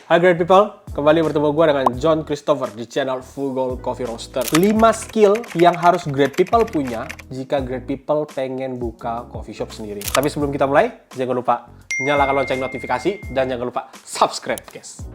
Hai great people, kembali bertemu gue dengan John Christopher di channel Frugal Coffee Roaster. 5 skill yang harus great people punya jika great people pengen buka coffee shop sendiri. Tapi sebelum kita mulai, jangan lupa nyalakan lonceng notifikasi dan jangan lupa subscribe guys.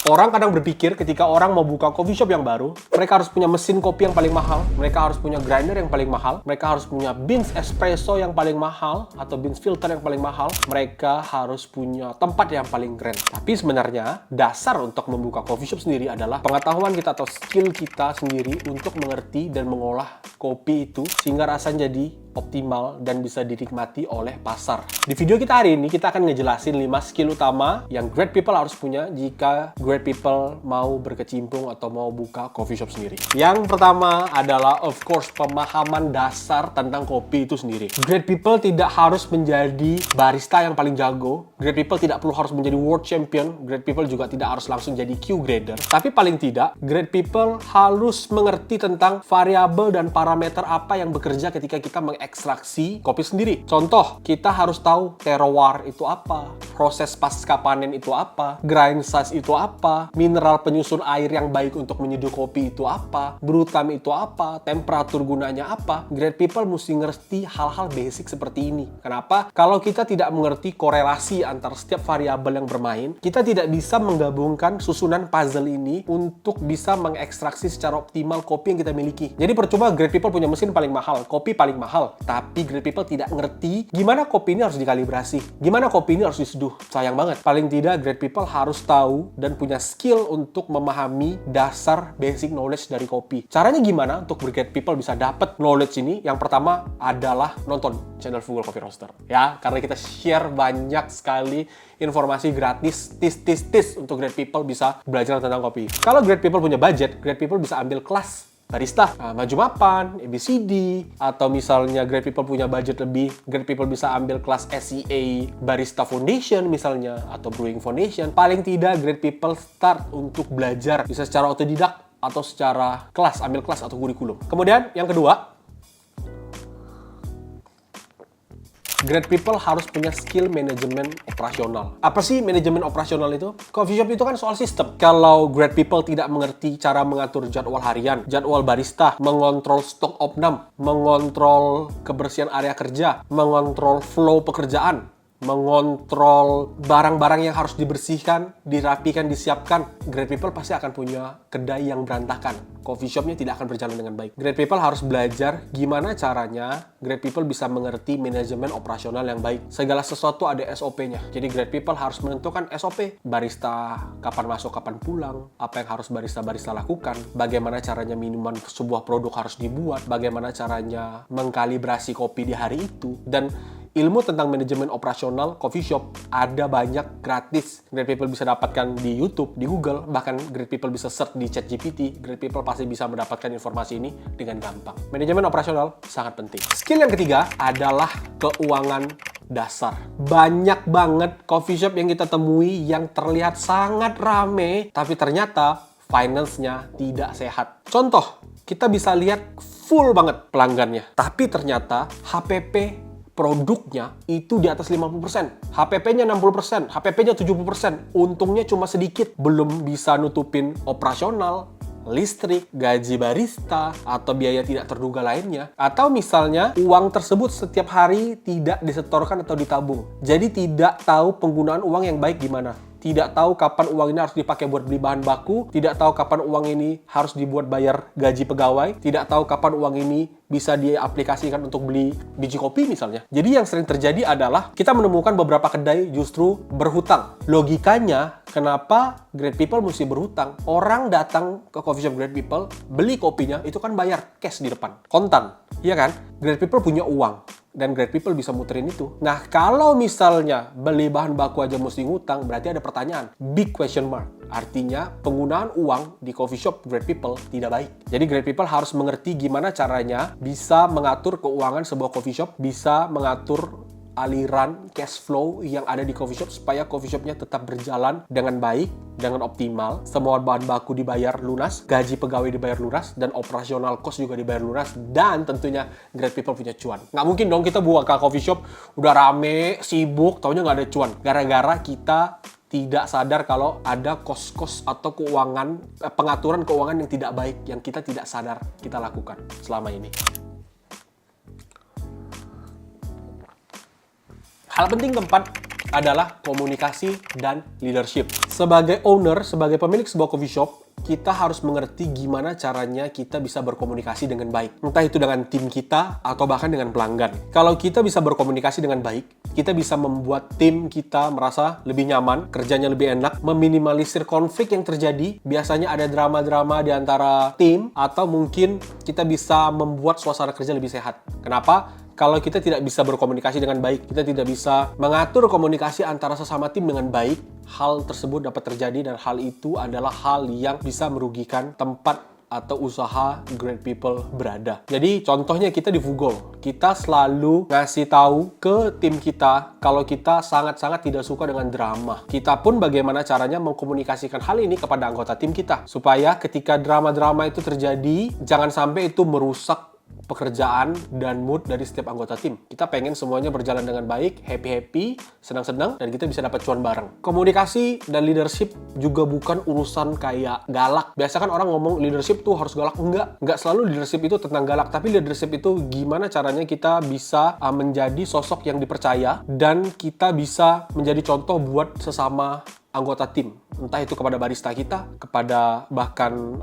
Orang kadang berpikir ketika orang mau buka coffee shop yang baru, mereka harus punya mesin kopi yang paling mahal, mereka harus punya grinder yang paling mahal, mereka harus punya beans espresso yang paling mahal, atau beans filter yang paling mahal, mereka harus punya tempat yang paling keren. Tapi sebenarnya, dasar untuk membuka coffee shop sendiri adalah pengetahuan kita atau skill kita sendiri untuk mengerti dan mengolah kopi itu sehingga rasanya jadi optimal dan bisa dinikmati oleh pasar. Di video kita hari ini, kita akan ngejelasin 5 skill utama yang great people harus punya jika great people mau berkecimpung atau mau buka coffee shop sendiri. Yang pertama adalah, of course, pemahaman dasar tentang kopi itu sendiri. Great people tidak harus menjadi barista yang paling jago. Great people tidak perlu harus menjadi world champion. Great people juga tidak harus langsung jadi Q grader. Tapi paling tidak, great people harus mengerti tentang variabel dan parameter apa yang bekerja ketika kita ekstraksi kopi sendiri. Contoh, kita harus tahu terroir itu apa, proses pasca panen itu apa, grind size itu apa, mineral penyusun air yang baik untuk menyeduh kopi itu apa, brew time itu apa, temperatur gunanya apa. Great people mesti ngerti hal-hal basic seperti ini. Kenapa? Kalau kita tidak mengerti korelasi antar setiap variabel yang bermain, kita tidak bisa menggabungkan susunan puzzle ini untuk bisa mengekstraksi secara optimal kopi yang kita miliki. Jadi percuma great people punya mesin paling mahal, kopi paling mahal, tapi great people tidak ngerti gimana kopi ini harus dikalibrasi, gimana kopi ini harus diseduh. Sayang banget. Paling tidak great people harus tahu dan punya skill untuk memahami dasar basic knowledge dari kopi. Caranya gimana untuk great people bisa dapat knowledge ini? Yang pertama adalah nonton channel Frugal Coffee Roaster. Ya, karena kita share banyak sekali informasi gratis, tis untuk great people bisa belajar tentang kopi. Kalau great people punya budget, great people bisa ambil kelas barista, maju mapan, ABCD, atau misalnya great people punya budget lebih, great people bisa ambil kelas SCA Barista Foundation misalnya, atau Brewing Foundation. Paling tidak great people start untuk belajar, bisa secara otodidak atau secara kelas, ambil kelas atau kurikulum. Kemudian yang kedua, great people harus punya skill manajemen operasional. Apa sih manajemen operasional itu? Coffee shop itu kan soal sistem. Kalau great people tidak mengerti cara mengatur jadwal harian, jadwal barista, mengontrol stok opnam, mengontrol kebersihan area kerja, mengontrol flow pekerjaan, mengontrol barang-barang yang harus dibersihkan, dirapikan, disiapkan, great people pasti akan punya kedai yang berantakan. Coffee shopnya tidak akan berjalan dengan baik. Great people harus belajar gimana caranya great people bisa mengerti manajemen operasional yang baik. Segala sesuatu ada SOP-nya. Jadi great people harus menentukan SOP. Barista kapan masuk, kapan pulang, apa yang harus barista-barista lakukan, bagaimana caranya minuman sebuah produk harus dibuat, bagaimana caranya mengkalibrasi kopi di hari itu, dan ilmu tentang manajemen operasional coffee shop ada banyak gratis. Great people bisa dapatkan di YouTube, di Google, bahkan great people bisa search di ChatGPT. Great people pasti bisa mendapatkan informasi ini dengan gampang. Manajemen operasional sangat penting. Skill yang ketiga adalah keuangan dasar. Banyak banget coffee shop yang kita temui yang terlihat sangat rame, tapi ternyata finance-nya tidak sehat. Contoh, kita bisa lihat full banget pelanggannya, tapi ternyata HPP produknya itu di atas 50%, HPP-nya 60%, HPP-nya 70%, untungnya cuma sedikit, belum bisa nutupin operasional, listrik, gaji barista, atau biaya tidak terduga lainnya. Atau misalnya uang tersebut setiap hari tidak disetorkan atau ditabung, jadi tidak tahu penggunaan uang yang baik gimana. Tidak tahu kapan uang ini harus dipakai buat beli bahan baku, tidak tahu kapan uang ini harus dibuat bayar gaji pegawai, tidak tahu kapan uang ini bisa diaplikasikan untuk beli biji kopi misalnya. Jadi yang sering terjadi adalah kita menemukan beberapa kedai justru berhutang. Logikanya, kenapa great people mesti berhutang? Orang datang ke coffee shop great people, beli kopinya, itu kan bayar cash di depan, kontan. Iya kan? Great people punya uang. Dan great people bisa muterin itu. Nah, kalau misalnya beli bahan baku aja mesti ngutang, berarti ada pertanyaan. Big question mark. Artinya, penggunaan uang di coffee shop great people tidak baik. Jadi, great people harus mengerti gimana caranya bisa mengatur keuangan sebuah coffee shop, bisa mengatur aliran cash flow yang ada di coffee shop supaya coffee shopnya tetap berjalan dengan baik, dengan optimal. Semua bahan baku dibayar lunas, gaji pegawai dibayar lunas, dan operasional cost juga dibayar lunas, dan tentunya great people punya cuan. Nggak mungkin dong kita buka coffee shop udah rame, sibuk, taunya nggak ada cuan. Gara-gara kita tidak sadar kalau ada kos-kos atau pengaturan keuangan yang tidak baik yang kita tidak sadar kita lakukan selama ini. Hal penting keempat adalah komunikasi dan leadership. Sebagai owner, sebagai pemilik sebuah coffee shop, kita harus mengerti gimana caranya kita bisa berkomunikasi dengan baik. Entah itu dengan tim kita atau bahkan dengan pelanggan. Kalau kita bisa berkomunikasi dengan baik, kita bisa membuat tim kita merasa lebih nyaman, kerjanya lebih enak, meminimalisir konflik yang terjadi. Biasanya ada drama-drama di antara tim, atau mungkin kita bisa membuat suasana kerja lebih sehat. Kenapa? Kalau kita tidak bisa berkomunikasi dengan baik, kita tidak bisa mengatur komunikasi antara sesama tim dengan baik, hal tersebut dapat terjadi, dan hal itu adalah hal yang bisa merugikan tempat atau usaha great people berada. Jadi contohnya kita di Fugol, kita selalu ngasih tahu ke tim kita kalau kita sangat-sangat tidak suka dengan drama. Kita pun bagaimana caranya mengkomunikasikan hal ini kepada anggota tim kita, supaya ketika drama-drama itu terjadi, jangan sampai itu merusak pekerjaan dan mood dari setiap anggota tim. Kita pengen semuanya berjalan dengan baik, happy-happy, senang-senang, dan kita bisa dapat cuan bareng. Komunikasi dan leadership juga bukan urusan kayak galak. Biasa kan orang ngomong leadership tuh harus galak. Enggak selalu leadership itu tentang galak, tapi leadership itu gimana caranya kita bisa menjadi sosok yang dipercaya, dan kita bisa menjadi contoh buat sesama anggota tim, entah itu kepada barista kita, kepada bahkan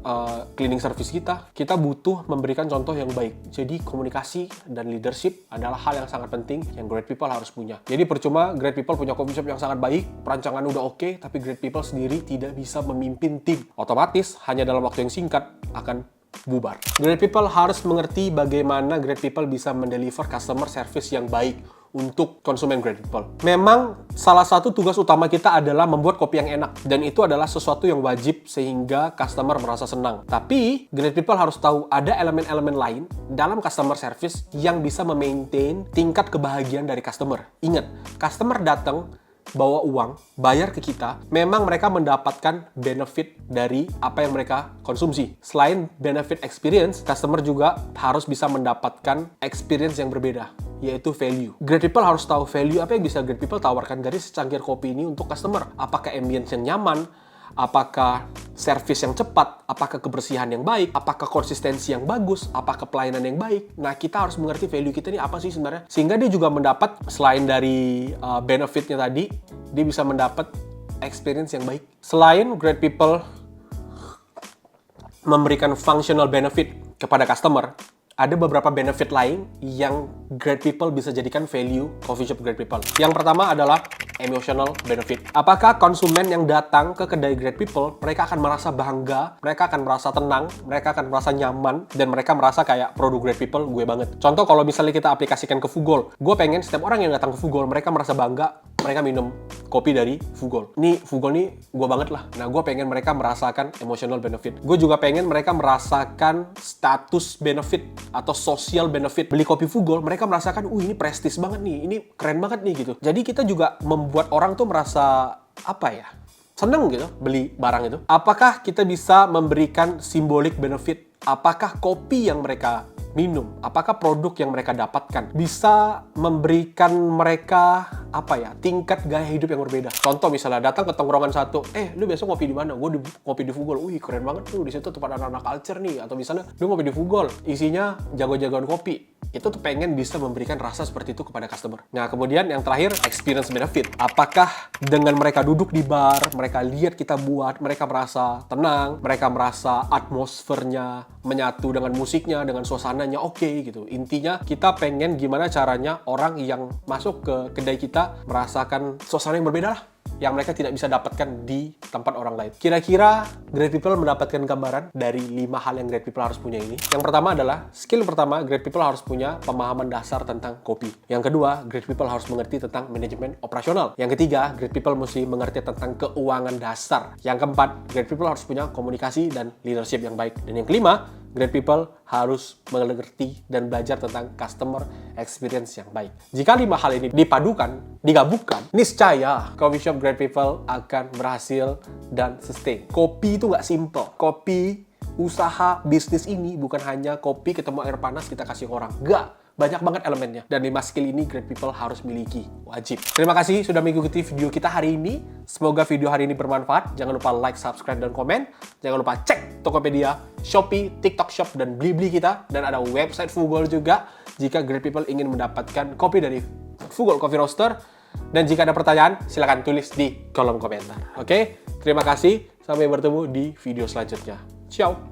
cleaning service kita butuh memberikan contoh yang baik. Jadi komunikasi dan leadership adalah hal yang sangat penting yang great people harus punya. Jadi percuma great people punya coffee shop yang sangat baik, perancangan udah oke, tapi great people sendiri tidak bisa memimpin tim. Otomatis hanya dalam waktu yang singkat akan bubar. Great people harus mengerti bagaimana great people bisa mendeliver customer service yang baik untuk konsumen great people. Memang salah satu tugas utama kita adalah membuat kopi yang enak, dan itu adalah sesuatu yang wajib sehingga customer merasa senang. Tapi great people harus tahu ada elemen-elemen lain dalam customer service yang bisa memaintain tingkat kebahagiaan dari customer. Ingat, customer datang bawa uang, bayar ke kita, memang mereka mendapatkan benefit dari apa yang mereka konsumsi. Selain benefit experience, customer juga harus bisa mendapatkan experience yang berbeda, yaitu value. Great people harus tahu value apa yang bisa great people tawarkan dari secangkir kopi ini untuk customer. Apakah ambience yang nyaman, apakah service yang cepat, apakah kebersihan yang baik, apakah konsistensi yang bagus, apakah pelayanan yang baik. Nah, kita harus mengerti value kita ini apa sih sebenarnya, sehingga dia juga mendapat, selain dari benefitnya tadi, dia bisa mendapat experience yang baik. Selain great people memberikan functional benefit kepada customer, ada beberapa benefit lain yang great people bisa jadikan value coffee shop great people. Yang pertama adalah emotional benefit. Apakah konsumen yang datang ke kedai great people, mereka akan merasa bangga, mereka akan merasa tenang, mereka akan merasa nyaman, dan mereka merasa kayak produk great people gue banget. Contoh kalau misalnya kita aplikasikan ke Fugol, gue pengen setiap orang yang datang ke Fugol, mereka merasa bangga, mereka minum kopi dari Fugol. Nih, Fugol nih gue banget lah. Nah, gue pengen mereka merasakan emotional benefit. Gue juga pengen mereka merasakan status benefit atau social benefit. Beli kopi Fugol, mereka merasakan, ini prestis banget nih, ini keren banget nih gitu. Jadi kita juga membuat orang tuh merasa, seneng gitu beli barang itu. Apakah kita bisa memberikan symbolic benefit? Apakah kopi yang mereka minum, apakah produk yang mereka dapatkan bisa memberikan mereka tingkat gaya hidup yang berbeda. Contoh misalnya datang ke tongkrongan satu, lu besok ngopi di mana? Gue ngopi di Fugol. Keren banget tuh, di situ tempat anak-anak culture nih. Atau misalnya lu ngopi di Fugol, isinya jago-jagoan kopi. Itu tuh pengen bisa memberikan rasa seperti itu kepada customer. Nah, kemudian yang terakhir, experience benefit. Apakah dengan mereka duduk di bar, mereka lihat kita buat, mereka merasa tenang, mereka merasa atmosfernya menyatu dengan musiknya, dengan suasananya oke gitu. Intinya kita pengen gimana caranya orang yang masuk ke kedai kita merasakan suasana yang berbeda lah, yang mereka tidak bisa dapatkan di tempat orang lain. Kira-kira great people mendapatkan gambaran dari 5 hal yang great people harus punya ini. Yang pertama adalah, skill pertama, great people harus punya pemahaman dasar tentang kopi. Yang kedua, great people harus mengerti tentang manajemen operasional. Yang ketiga, great people mesti mengerti tentang keuangan dasar. Yang keempat, great people harus punya komunikasi dan leadership yang baik. Dan yang kelima, great people harus mengerti dan belajar tentang customer experience yang baik. Jika 5 hal ini dipadukan, digabungkan, niscaya coffee shop great people akan berhasil dan sustain. Kopi itu nggak simple. Kopi, usaha, bisnis ini bukan hanya kopi ketemu air panas kita kasih orang. Nggak. Banyak banget elemennya. Dan 5 skill ini great people harus miliki. Wajib. Terima kasih sudah mengikuti video kita hari ini. Semoga video hari ini bermanfaat. Jangan lupa like, subscribe, dan komen. Jangan lupa cek Tokopedia, Shopee, TikTok Shop, dan Blibli kita. Dan ada website Fugol juga jika great people ingin mendapatkan kopi dari Fugol Coffee Roaster. Dan jika ada pertanyaan, silahkan tulis di kolom komentar. Oke? Terima kasih. Sampai bertemu di video selanjutnya. Ciao!